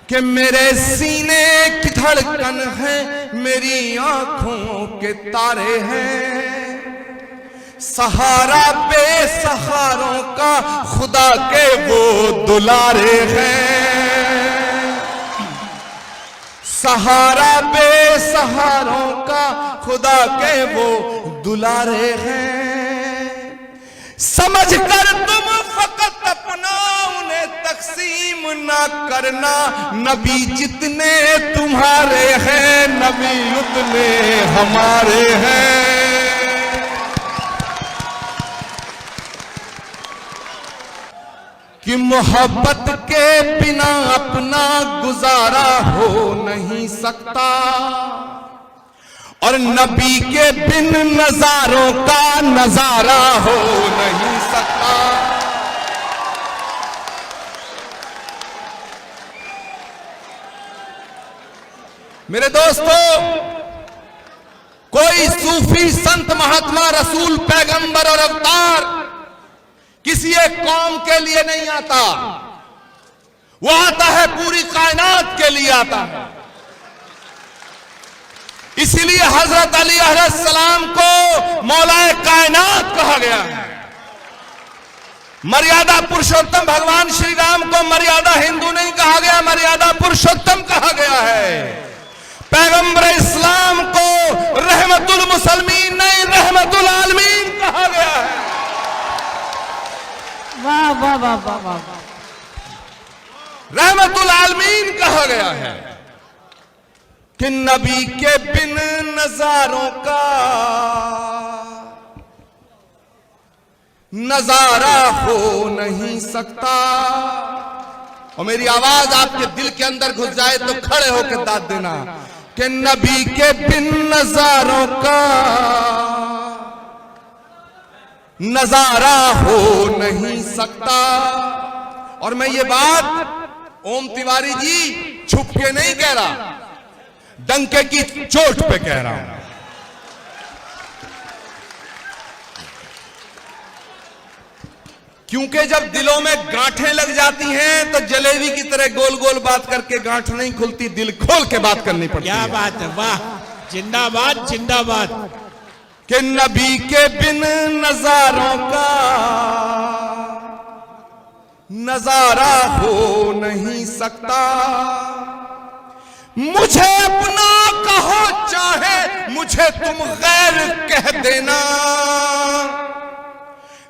कि मेरे सीने की धड़कन है, मेरी आंखों के तारे हैं। सहारा बेसहारों का खुदा के वो दुलारे हैं। सहारा बेसहारों का खुदा के वो दुलारे हैं। समझ कर तुम फकत अपना उन्हें तकसीम ना करना। नबी जितने तुम्हारे हैं, नबी उतने हमारे हैं। कि मोहब्बत के बिना अपना गुजारा हो नहीं सकता, और नबी के बिन नजारों का नजारा हो नहीं सकता। मेरे दोस्तों, कोई सूफी संत महात्मा रसूल पैगंबर और अवतार किसी एक कौम के लिए नहीं आता, वो आता है पूरी कायनात के लिए आता है। इसीलिए हजरत अली अलैहिस्सलाम को मौलाए कायनात कहा गया है। मर्यादा पुरुषोत्तम भगवान श्री राम को मर्यादा हिंदू नहीं कहा गया, मर्यादा पुरुषोत्तम कहा गया है। पैगंबर इस्लाम को रहमतुल मुसलमीन नहीं, रहमतुल आलमीन कहा गया है। वाह वाह वाह वाह वाह। रहमतुल आलमीन कहा गया है कि नबी के बिन नजारों का नजारा हो नहीं सकता। और मेरी आवाज आपके दिल के अंदर घुस जाए तो खड़े होकर दाद देना कि नबी के बिन नजारों का नजारा हो नहीं सकता। और मैं ये बात ओम तिवारी जी छुप के नहीं कह रहा, डंके की चोट पे कह रहा हूं। क्योंकि जब दिलों में गांठें लग जाती हैं तो जलेबी की तरह गोल गोल बात करके गांठ नहीं खुलती, दिल खोल के बात करनी पड़ती है। क्या बात है, वाह, जिंदाबाद जिंदाबाद। कि नबी के बिन नजारों का नजारा हो नहीं सकता। मुझे अपना कहो चाहे मुझे तुम गैर कह देना,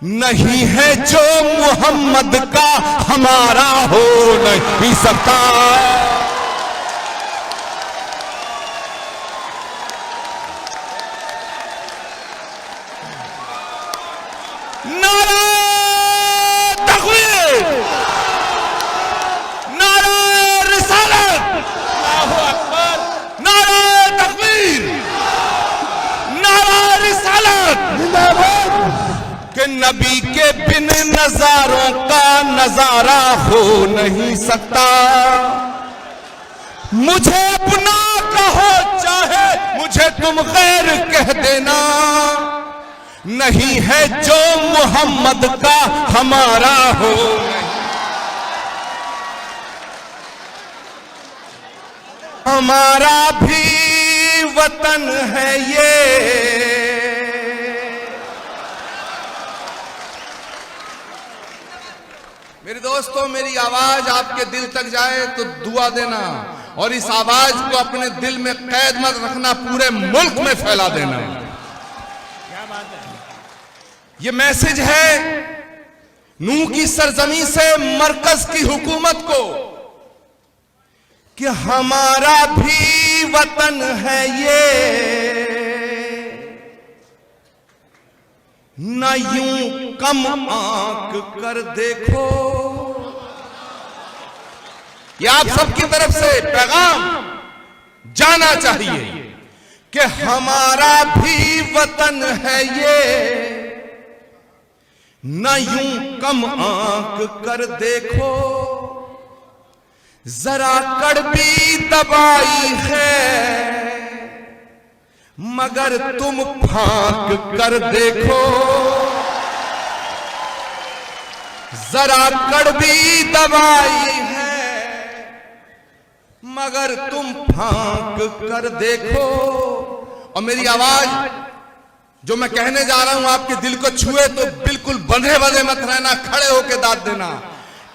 नहीं है जो मोहम्मद का हमारा हो नहीं सकता। नबी के बिन नजारों का नजारा हो नहीं सकता। मुझे अपना कहो चाहे मुझे तुम गैर कह देना, नहीं है जो मोहम्मद का हमारा हो। हमारा भी वतन है ये, मेरे दोस्तों, मेरी आवाज आपके दिल तक जाए तो दुआ देना, और इस आवाज को अपने दिल में कैद मत रखना, पूरे मुल्क में फैला देना। क्या बात है। ये मैसेज है नूह की सरजमी से मरकज की हुकूमत को कि हमारा भी वतन है ये, न यूं कम आंक कर देखो। ये आप सबकी तरफ से पैगाम जाना चाहिए कि हमारा भी वतन है ये, न यूं कम आंक कर देखो। जरा कड़वी दबाई है मगर तुम फांक कर देखो। जरा कड़वी दबाई है मगर तुम फांक कर देखो। और मेरी आवाज जो मैं कहने जा रहा हूं आपके दिल को छुए तो बिल्कुल बंधे बंधे मत रहना, खड़े होके दाद देना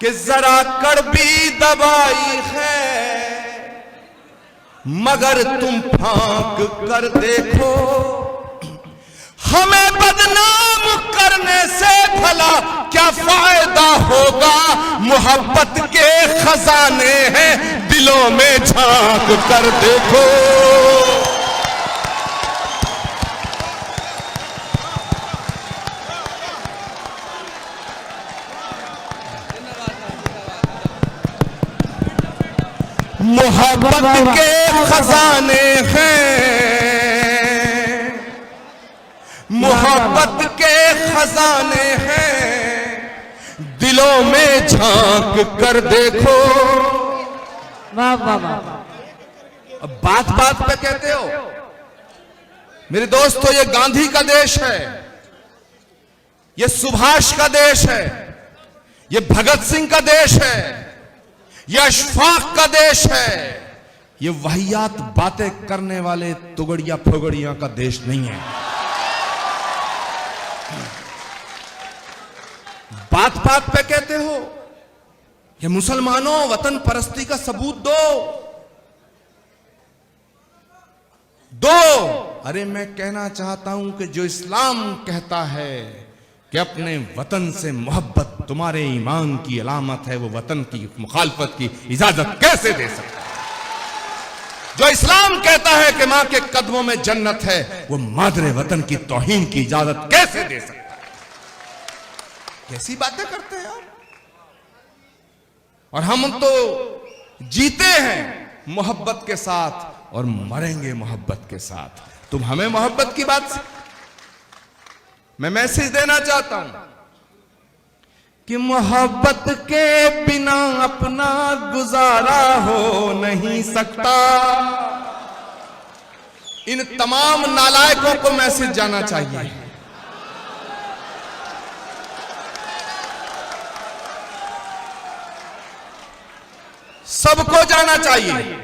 कि जरा कड़वी दवाई है मगर तुम फांक कर देखो। हमें बदनाम करने से भला क्या फायदा होगा, मोहब्बत के खजाने हैं दिलों में झांक कर देखो। मोहब्बत के खजाने हैं, मोहब्बत के खजाने हैं दिलों में झांक कर देखो। वाह वाह वाह। अब बात बात पे कहते हो मेरे दोस्तों, ये गांधी का देश है, ये सुभाष का देश है, ये भगत सिंह का देश है, ये अशफाक का देश है। ये वाहियात बातें करने वाले तुगड़िया फुगड़िया का देश नहीं है। बात बात पे कहते हो ये मुसलमानों वतन परस्ती का सबूत दो। अरे मैं कहना चाहता हूं कि जो इस्लाम कहता है कि अपने वतन से मोहब्बत तुम्हारे ईमान की अलामत है, वो वतन की मुखालफत की इजाजत कैसे दे सकता है? जो इस्लाम कहता है कि मां के कदमों में जन्नत है, वो मादरे वतन की तौहीन की इजाजत कैसे दे सकता है? कैसी बातें करते हैं आप? और हम तो जीते हैं मोहब्बत के साथ और मरेंगे मोहब्बत के साथ। तुम हमें मोहब्बत की बात से मैं मैसेज देना चाहता हूं कि मोहब्बत के बिना अपना गुजारा हो नहीं सकता। इन तमाम नालायकों को मैसेज जाना चाहिए। सबको जाना चाहिए।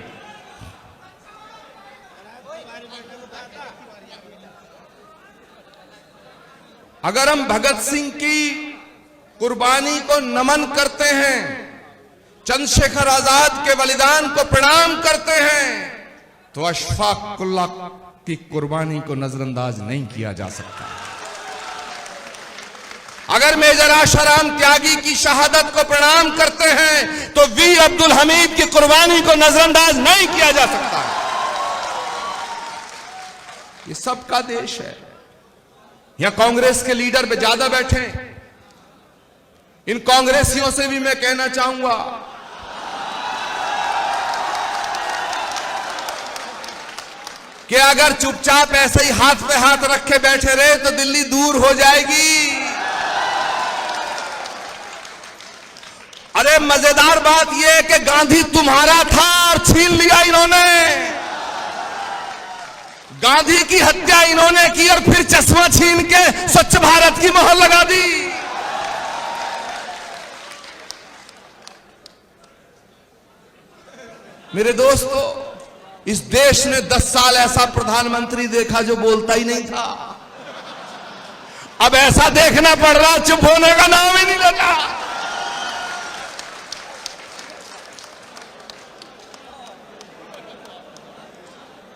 अगर हम भगत सिंह की कुर्बानी को नमन करते हैं, चंद्रशेखर आजाद के बलिदान को प्रणाम करते हैं, तो अशफाक उल्लाह की कुर्बानी को नजरअंदाज नहीं किया जा सकता। अगर मेजर आशाराम त्यागी की शहादत को प्रणाम करते हैं तो वीर अब्दुल हमीद की कुर्बानी को नजरअंदाज नहीं किया जा सकता। ये सबका देश है। यहां कांग्रेस के लीडर पे ज्यादा बैठे, इन कांग्रेसियों से भी मैं कहना चाहूंगा कि अगर चुपचाप ऐसे ही हाथ पे हाथ रखे बैठे रहे तो दिल्ली दूर हो जाएगी। अरे मजेदार बात यह है कि गांधी तुम्हारा था और छीन लिया इन्होंने। गांधी की हत्या इन्होंने की और फिर चश्मा छीन के स्वच्छ भारत की मोहर लगा दी। मेरे दोस्तों, इस देश ने 10 साल ऐसा प्रधानमंत्री देखा जो बोलता ही नहीं था। अब ऐसा देखना पड़ रहा, चुप होने का नाम ही नहीं लेता।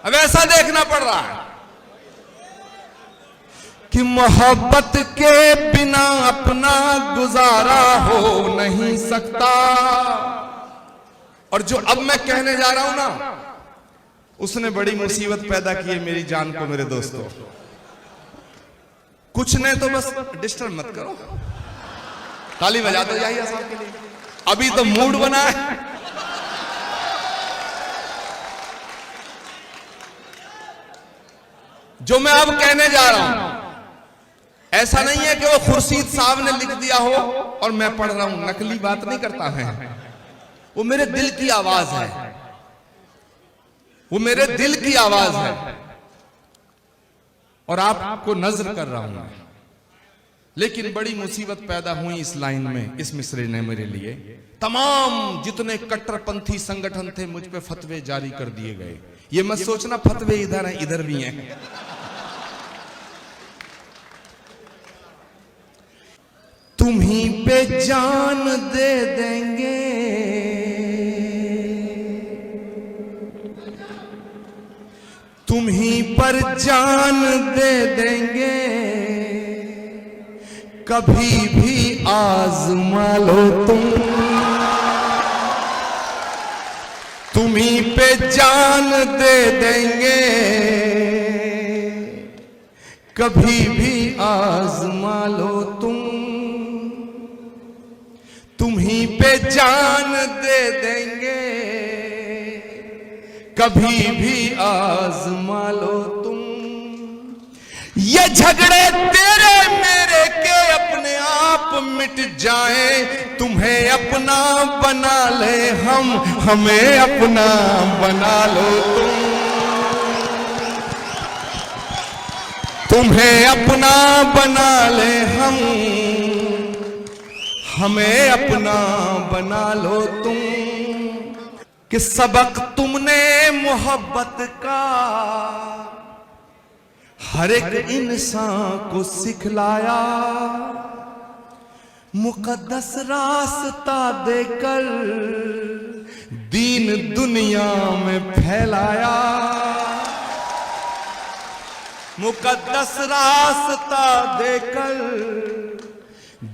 अब ऐसा देखना पड़ रहा है कि मोहब्बत के बिना अपना गुजारा हो नहीं सकता। और जो अब मैं कहने जा रहा हूं ना, उसने बड़ी मुसीबत पैदा की है मेरी जान को। मेरे दोस्तों, कुछ ने तो बस डिस्टर्ब मत करो, ताली बजा दो जाइए साहब के लिए। अभी तो मूड बना है। जो मैं अब कहने जा रहा हूं, ऐसा नहीं है कि वो खुर्शीद साहब ने लिख दिया हो और मैं पढ़ रहा हूं। नकली बात नहीं करता है, वो मेरे दिल की आवाज है, वो मेरे दिल की आवाज है और आपको नजर कर रहा हूं। लेकिन बड़ी मुसीबत पैदा हुई इस लाइन में, इस मिसरे ने मेरे लिए। तमाम जितने कट्टरपंथी संगठन थे मुझ पे फतवे जारी कर दिए गए। ये मत सोचना फतवे इधर हैं इधर भी हैं। तुम्हीं पे जान दे देंगे, तुम्हीं पर जान दे देंगे, कभी भी आजमा लो तुम। तुम्हीं पे जान दे देंगे, कभी भी आजमा लो तुम। तुम्हीं पे जान दे देंगे, कभी भी आजमा लो तुम। ये झगड़े तेरे मेरे के अपने आप मिट जाएं, तुम्हें अपना बना ले हम, हमें अपना बना लो तुम। तुम्हें अपना बना ले हम, हमें अपना बना लो तुम। कि सबक तुमने मोहब्बत का हर एक इंसान को सिखलाया, मुकद्दस रास्ता देकर दीन दुनिया में फैलाया। मुकद्दस रास्ता देकर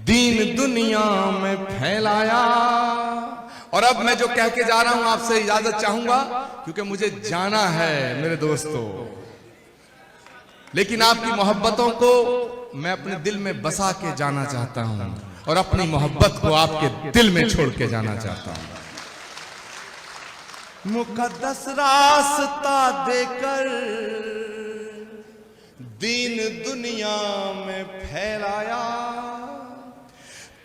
दीन दुनिया में फैलाया। और अब मैं जो कह के जा रहा हूं आपसे इजाजत चाहूंगा, क्योंकि मुझे जाना है मेरे दोस्तों। लेकिन आपकी मोहब्बतों को मैं अपने दिल में बसा के जाना चाहता हूं, और अपनी मोहब्बत को आपके दिल में छोड़ के जाना चाहता हूं। मुकद्दस रास्ता देकर दीन दुनिया में फैलाया।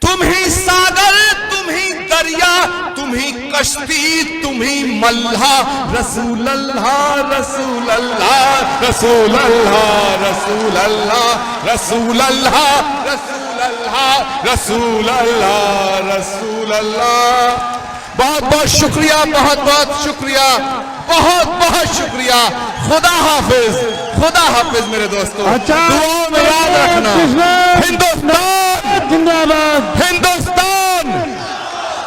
तुम ही सागर, तुम ही दरिया, तुम ही कश्ती, तुम ही मल्हा। रसूल अल्लाह रसूल अल्लाह रसूल अल्लाह रसूल अल्लाह रसूल अल्लाह रसूल अल्लाह रसूल अल्लाह रसूल अल्लाह। बहुत बहुत शुक्रिया, बहुत बहुत शुक्रिया, बहुत बहुत शुक्रिया। खुदा हाफिज, खुदा हाफिज मेरे दोस्तों। दुआओं में याद रखना। हिंदुस्तान जिंदाबाद, हिंदुस्तान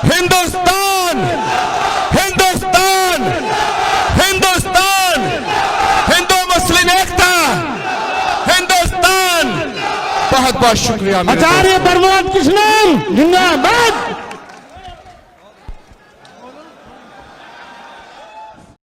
हिंदुस्तान हिंदुस्तान हिंदुस्तान, हिंदू मुस्लिम एकता, हिंदुस्तान। बहुत बहुत शुक्रिया। आचार्य प्रमोद कृष्णन जिंदाबाद।